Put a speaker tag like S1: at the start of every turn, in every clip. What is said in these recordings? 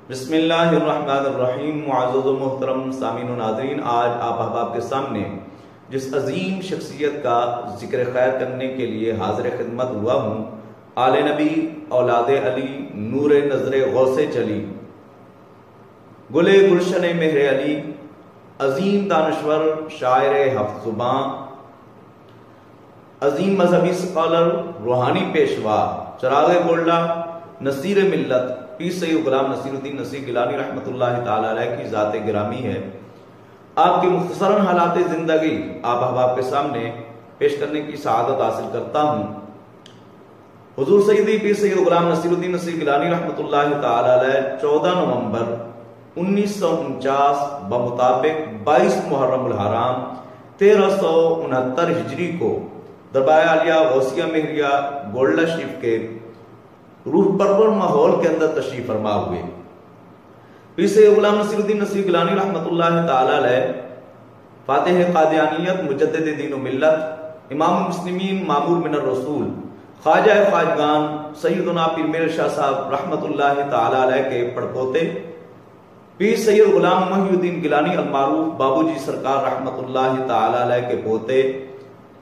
S1: بسم اللہ الرحمن الرحیم۔ معزز و محترم سامعین و ناظرین، آج آپ احباب کے سامنے جس عظیم شخصیت کا ذکر خیر کرنے کے لیے حاضر خدمت ہوا ہوں، آل نبی، اولاد علی، نور نظر غوث جلی، گل گلشن مہر علی، عظیم دانشور، شاعر ہفت زباں، عظیم مذہبی اسکالر، روحانی پیشوا، چراغ گولڈا، نصیر ملت، پیر سید غلام نصیر الدین نصیر گیلانی رحمۃ اللہ تعالی علیہ کی ذات گرامی ہے۔ آپ کے مختصراً حالات زندگی آپ احباب کے سامنے پیش کرنے کی سعادت حاصل کرتا ہوں۔ حضور سیدی پیر سید غلام نصیر الدین نصیر گیلانی رحمۃ اللہ تعالی علیہ 14 نومبر 1949 بمطابق 22 محرم الحرام 1369 ہجری کو دربار عالیہ غوثیہ مہریہ گولڈا شریف کے روح پرور ماحول کے اندر تشریف فرما ہوئے۔ پیر سید غلام نصیر الدین نصیر گیلانی رحمۃ اللہ تعالی علیہ فاتح قادیانیت، مجدد دین و ملت، امام المسلمین، مامور من الرسول، خواجہ خواجگان سیدنا پیر میر شاہ صاحب رحمۃ اللہ تعالی علیہ کے پڑپوتے، پیر سید غلام محی الدین گیلانی المعروف بابو جی سرکار رحمۃ اللہ تعالی علیہ کے پوتے،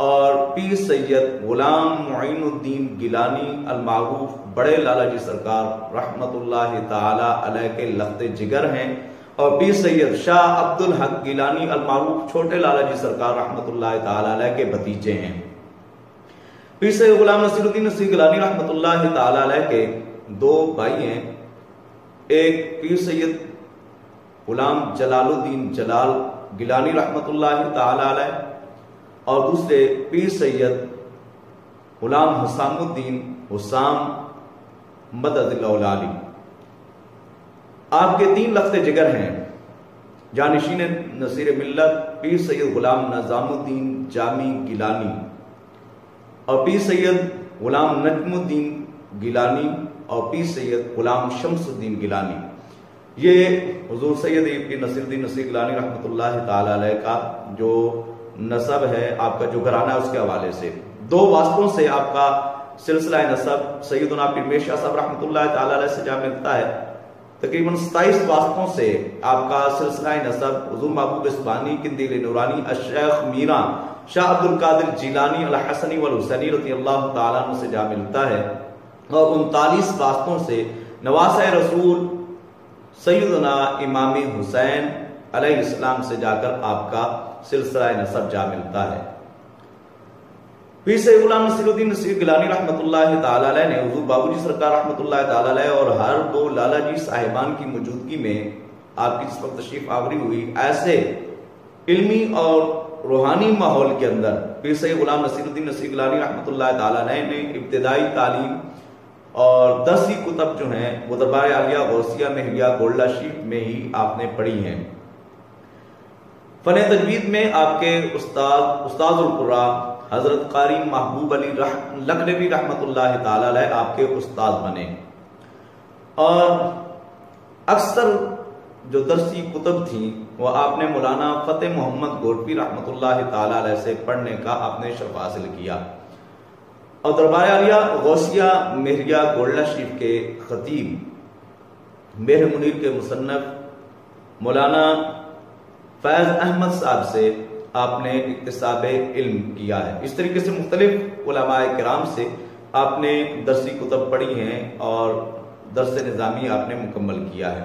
S1: اور پیر سید غلام معین الدین گیلانی المعروف بڑے لالا جی سرکار رحمت اللہ تعالی علیہ کے لخت جگر ہیں، اور پیر سید شاہ عبد الحق گیلانی المعروف چھوٹے لالا جی سرکار رحمت اللہ تعالی علیہ کے بھتیجے ہیں۔ پیر سید غلام نصیر الدین نصیر گیلانی رحمت اللہ تعالی علیہ کے دو بھائی ہیں، ایک پیر سید غلام جلال الدین جلال گیلانی رحمت اللہ تعالی علیہ، اور دوسرے پیر سید غلام حسام الدین حسام مدد اللہ علی۔ آپ کے 3 لخت جگر ہیں، جانشین نصیر ملت پیر سید غلام نظام الدین جامی گیلانی، اور پیر سید غلام نجم الدین گیلانی، اور پیر سید غلام شمس الدین گیلانی۔ یہ حضور سید پیر نصیر الدین نصیر گیلانی رحمۃ اللہ تعالی علیہ کا جو نسب ہے، آپ کا جو گھرانہ ہے، اس کے حوالے سے 2 واسطوں سے آپ کا سلسلہ نسب سیدنا پیر میر شاہ صاحب رحمۃ اللہ تعالی علیہ سے جا ملتا ہے۔ تقریباً 27 واسطوں سے آپ کا سلسلہ نسب حضور محبوب اسبانی قندیل نورانی الشیخ میرا شاہ عبد القادر جیلانی الحسنی والحسینی رضی اللہ تعالیٰ عنہ سے جا ملتا ہے، اور 39 واسطوں سے نواسہ رسول سیدنا امام حسین علیہ السلام سے جا کر آپ کا سلسلہ نسب جا ملتا ہے۔ پیر سید غلام نصیر الدین نصیر گیلانی رحمۃ اللہ تعالی علیہ نے حضور بابو جی سرکار رحمۃ اللہ تعالی علیہ اور ہر 2 لالا جی صاحبان کی موجودگی میں آپ کی جس وقت تشریف آوری ہوئی، ایسے علمی اور روحانی ماحول کے اندر پیر سید غلام نصیر الدین نصیر گیلانی رحمۃ اللہ تعالی علیہ نے ابتدائی تعلیم اور 10 کتب جو ہیں وہ دربار عالیہ غوثیہ مہریہ گولڈا شریف میں ہی آپ نے پڑھی ہیں۔ فن تجوید میں آپ کے استاد القراء حضرت قاری محبوب علی لکھنوی رحمۃ اللہ تعالی علیہ آپ کے استاد بنے، اور اکثر جو درسی کتب تھیں وہ آپ نے مولانا فتح محمد گورپی رحمۃ اللہ تعالی علیہ سے پڑھنے کا آپ نے شرف حاصل کیا، اور دربار عالیہ غوثیہ مہریہ گولڈا شریف کے خطیب مہر منیر کے مصنف مولانا فیض احمد صاحب سے آپ نے اکتساب علم کیا ہے۔ اس طریقے سے مختلف علماء کرام سے آپ نے درسی کتب پڑھی ہیں اور درس نظامی آپ نے مکمل کیا ہے۔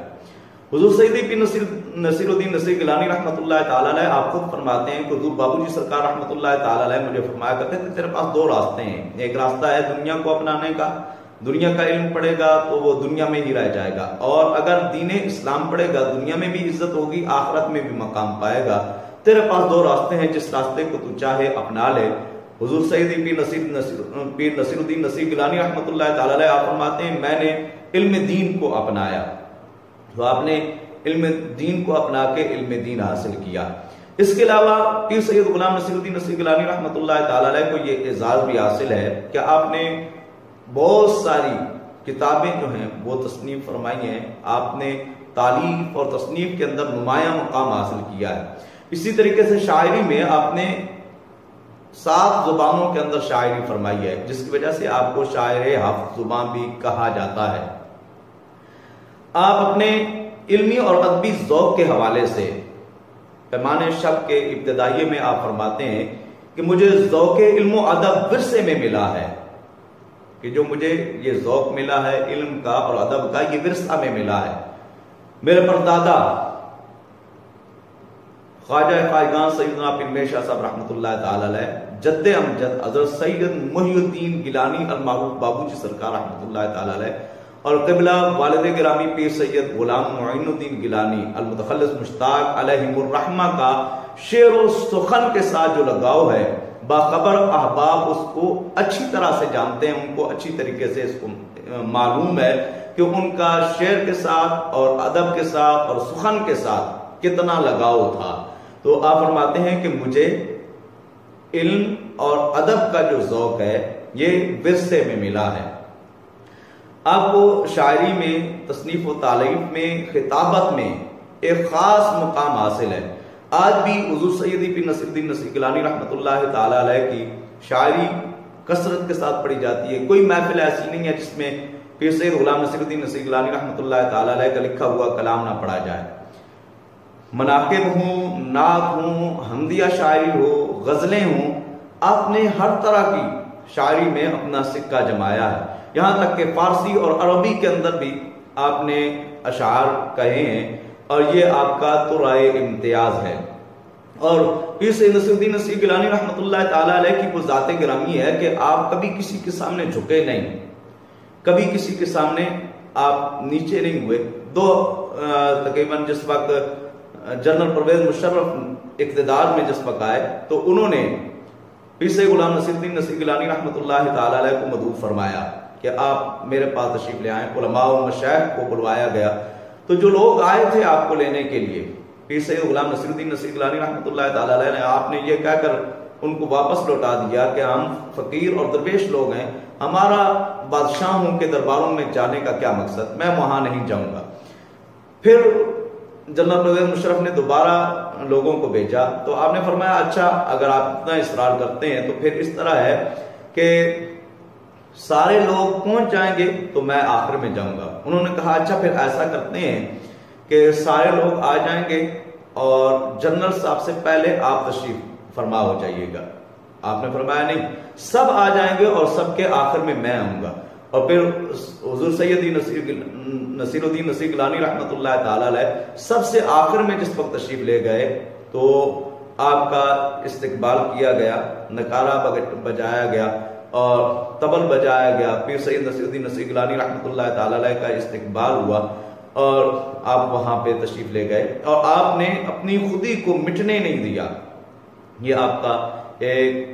S1: حضور سیدی پیر نصیر الدین نصیر گیلانی رحمۃ اللہ تعالی علیہ آپ خود فرماتے ہیں کہ حضور بابو جی سرکار رحمۃ اللہ تعالی علیہ مجھے فرمایا کرتے تھے تیرے پاس 2 راستے ہیں، ایک راستہ ہے دنیا کو اپنانے کا، دنیا کا علم پڑھے گا تو وہ دنیا میں ہی رہ جائے گا، اور اگر دین اسلام پڑھے گا دنیا میں بھی عزت ہوگی، آخرت میں بھی مقام پائے گا۔ تیرے پاس 2 راستے ہیں، جس راستے کو تو چاہے اپنا لے۔ حضور سیدی پیر نصیر الدین نصیر گیلانی رحمۃ اللہ تعالی علیہ آپ فرماتے ہیں میں نے علم دین کو اپنایا، تو آپ نے علم دین کو اپنا کے علم دین حاصل کیا۔ اس کے علاوہ پیر سید غلام نصیر الدین نصیر گیلانی رحمۃ اللہ تعالی علیہ کو یہ اعزاز بھی حاصل ہے کہ آپ نے بہت ساری کتابیں جو ہیں وہ تصنیف فرمائی ہیں، آپ نے تالیف اور تصنیف کے اندر نمایاں مقام حاصل کیا ہے۔ اسی طریقے سے شاعری میں آپ نے 7 زبانوں کے اندر شاعری فرمائی ہے، جس کی وجہ سے آپ کو شاعر ہفت زبان بھی کہا جاتا ہے۔ آپ اپنے علمی اور ادبی ذوق کے حوالے سے پیمانے شب کے ابتدائیے میں آپ فرماتے ہیں کہ مجھے ذوق علم و ادب ورثے میں ملا ہے، کہ جو مجھے یہ ذوق ملا ہے علم کا اور ادب کا، یہ ورثہ میں ملا ہے۔ میرے پردادا خواجہ خواجگان سیدنا پیر میر شاہ صاحب رحمۃ اللہ تعالی علیہ، جد امجد حضرت سید محی الدین گیلانی المعروف بابوچی سرکار رحمۃ اللہ تعالی علیہ، اور قبلہ والد گرامی پیر سید غلام معین الدین گیلانی المتخلص مشتاق علیہم الرحمہ کا شعر و سخن کے ساتھ جو لگاؤ ہے، باخبر احباب اس کو اچھی طرح سے جانتے ہیں، ان کو اچھی طریقے سے اس کو معلوم ہے کہ ان کا شعر کے ساتھ اور ادب کے ساتھ اور سخن کے ساتھ کتنا لگاؤ تھا۔ تو آپ فرماتے ہیں کہ مجھے علم اور ادب کا جو ذوق ہے یہ ورثے میں ملا ہے۔ آپ کو شاعری میں، تصنیف و تالیف میں، خطابت میں ایک خاص مقام حاصل ہے۔ آج بھی حضور سیدی پیر نصیر الدین نصیر گیلانی رحمۃ اللہ تعالی علیہ کی شاعری کثرت کے ساتھ پڑھی جاتی ہے۔ کوئی محفل ایسی نہیں ہے جس میں پیر سید غلام نصیر الدین نصیر گیلانی رحمۃ اللہ تعالی علیہ کا لکھا ہوا کلام نہ پڑھا جائے۔ مناقب ہوں، نعت ہوں، حمدیہ شاعری ہو، غزلیں ہوں، آپ نے ہر طرح کی شاعری میں اپنا سکہ جمایا ہے۔ یہاں تک کہ فارسی اور عربی کے اندر بھی آپ نے اشعار کہے ہیں، اور یہ آپ کا طرائے امتیاز ہے۔ اور پیر سید نصیر الدین نصیر گیلانی رحمۃ اللہ تعالی علیہ کی وہ ذات گرامی ہے کہ آپ کبھی کسی کے سامنے جھکے نہیں، کبھی کسی کے سامنے آپ نیچے نہیں ہوئے۔ تقریباً جس وقت جنرل پرویز مشرف اقتدار میں جس وقت آئے تو انہوں نے پیر سید غلام نصیر الدین نصیر گیلانی رحمۃ اللہ تعالی علیہ کو مدعو فرمایا کہ آپ میرے پاس تشریف لے آئیں۔ علماء و مشائخ کو بلوایا گیا، تو جو لوگ آئے تھے آپ کو لینے کے لیے، پیر سید غلام نصیر الدین نصیر گیلانی رحمۃ اللہ تعالی علیہ نے، آپ نے یہ کہہ کر ان کو واپس لوٹا دیا کہ ہم فقیر اور درویش لوگ ہیں، ہمارا بادشاہوں کے درباروں میں جانے کا کیا مقصد، میں وہاں نہیں جاؤں گا۔ پھر جنرل پرویز مشرف نے دوبارہ لوگوں کو بھیجا تو آپ نے فرمایا اچھا اگر آپ اتنا اصرار کرتے ہیں تو پھر اس طرح ہے کہ سارے لوگ پہنچ جائیں گے تو میں آخر میں جاؤں گا۔ انہوں نے کہا اچھا پھر ایسا کرتے ہیں کہ سارے لوگ آ جائیں گے اور جنرل صاحب سے پہلے آپ تشریف فرما ہو جائیے گا۔ آپ نے فرمایا نہیں، سب آ جائیں گے اور سب کے آخر میں میں آؤں گا۔ اور پھر حضور سیدی نصیر الدین نصیر گیلانی رحمۃ اللہ تعالی علیہ سب سے آخر میں جس وقت تشریف لے گئے تو آپ کا استقبال کیا گیا، نکارہ بجایا گیا اور طبل بجایا گیا، پیر سید نصیر الدین نصیر گیلانی رحمۃ اللہ تعالی علیہ کا استقبال ہوا اور آپ وہاں پہ تشریف لے گئے اور آپ نے اپنی خودی کو مٹنے نہیں دیا۔ یہ آپ کا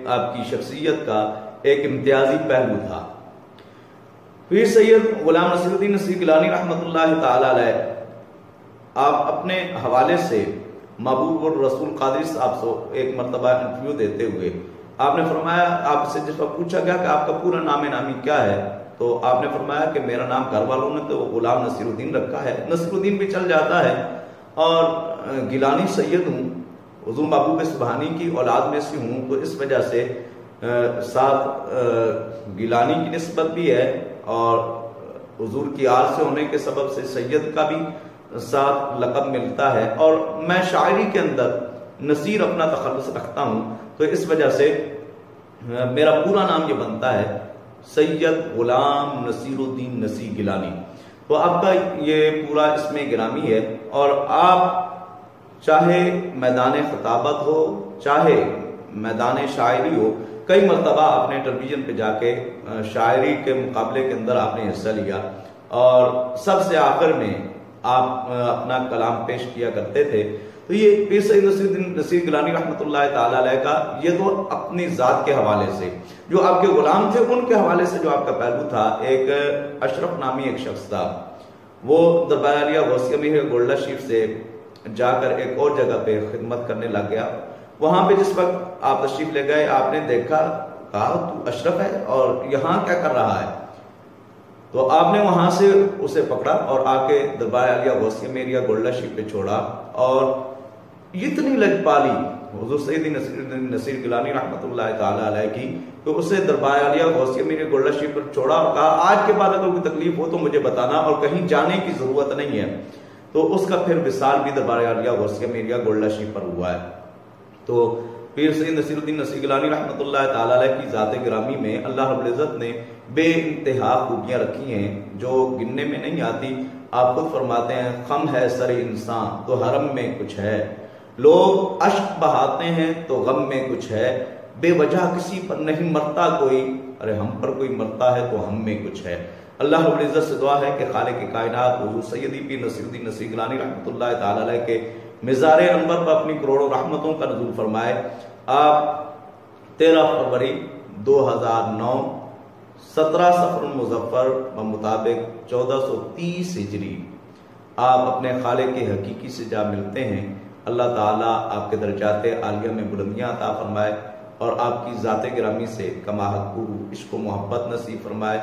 S1: آپ کی شخصیت کا ایک امتیازی پہلو تھا۔ پیر سید غلام نصیر الدین نصیر گیلانی رحمۃ اللہ تعالی علیہ آپ اپنے حوالے سے محبوب الرسول قادری صاحب سے ایک مرتبہ انٹرویو دیتے ہوئے آپ نے فرمایا، آپ سے جس وقت پوچھا گیا کہ آپ کا پورا نام نامی کیا ہے تو آپ نے فرمایا کہ میرا نام گھر والوں نے تو غلام نصیر الدین رکھا ہے، نصیر الدین بھی چل جاتا ہے اور گیلانی سید ہوں، حضور محبوب سبحانی کی اولاد میں سے ہوں، تو اس وجہ سے ساتھ گیلانی کی نسبت بھی ہے اور حضور کی آل سے ہونے کے سبب سے سید کا بھی ساتھ لقب ملتا ہے، اور میں شاعری کے اندر نصیر اپنا تخلص رکھتا ہوں تو اس وجہ سے میرا پورا نام یہ بنتا ہے سید غلام نصیر الدین نصیر گیلانی۔ تو آپ کا یہ پورا اسم گرامی ہے، اور آپ چاہے میدان خطابت ہو چاہے میدان شاعری ہو، کئی مرتبہ آپ نے ٹیلی ویژن پہ جا کے شاعری کے مقابلے کے اندر آپ نے حصہ لیا اور سب سے آخر میں آپ اپنا کلام پیش کیا کرتے تھے۔ تو یہ پیر سید نصیر گیلانی رحمۃ اللہ تعالی علیہ کا یہ تو اپنی ذات کے حوالے سے، جو آپ کے غلام تھے ان کے حوالے سے جو آپ کا پہلو تھا، ایک اشرف نامی ایک شخص تھا، وہ دربار عالیہ غوثیہ میں گولڈا شریف سے جا کر ایک اور جگہ پہ خدمت کرنے لگ گیا۔ وہاں پہ جس وقت آپ تشریف لے گئے آپ نے دیکھا، کہا تو اشرف ہے اور یہاں کیا کر رہا ہے؟ تو آپ نے وہاں سے اسے پکڑا اور آ کے دربار عالیہ غوثیہ میں گولڈا شریف پہ چھوڑا اور اتنی لجپالی حضور سیدی نصیر گیلانی رحمۃ اللہ تعالیٰ علیہ کی کہ اسے دربار عالیہ غوثیہ میرے گولڈا شریف پر چھوڑا اور کہا آج کے بعد اگر کوئی تکلیف ہو تو مجھے بتانا اور کہیں جانے کی ضرورت نہیں ہے. تو اس کا پھر وصال بھی دربار عالیہ غوثیہ میرا گولڈا شریف پر ہوا ہے. تو پیر سید نصیر الدین نصیر گیلانی رحمۃ اللہ تعالیٰ علیہ کی ذات گرامی میں اللہ رب العزت نے بے انتہا خوبیاں رکھی ہیں جو گننے میں نہیں آتی. آپ خود فرماتے ہیں خم ہے سر انسان تو حرم میں کچھ ہے، لوگ اشک بہاتے ہیں تو غم میں کچھ ہے، بے وجہ کسی پر نہیں مرتا کوئی، ارے ہم پر کوئی مرتا ہے تو ہم میں کچھ ہے. اللہ رب العزت سے دعا ہے کہ خالق کائنات حضور سیدی پیر نصیر الدین نصیر گیلانی رحمۃ اللہ تعالیٰ علیہ کے مزار انور پر اپنی کروڑوں رحمتوں کا نزول فرمائے. آپ 13 فروری 2009 17 صفر المظفر بمطابق 1430 ہجری آپ اپنے خالق کے حقیقی سے جا ملتے ہیں. اللہ تعالیٰ آپ کے درجات عالیہ میں بلندیاں عطا فرمائے اور آپ کی ذات گرامی سے کما حق عشق و محبت نصیب فرمائے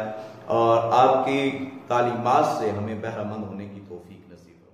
S1: اور آپ کی تعلیمات سے ہمیں بہرہ مند ہونے کی توفیق نصیب فرمائے.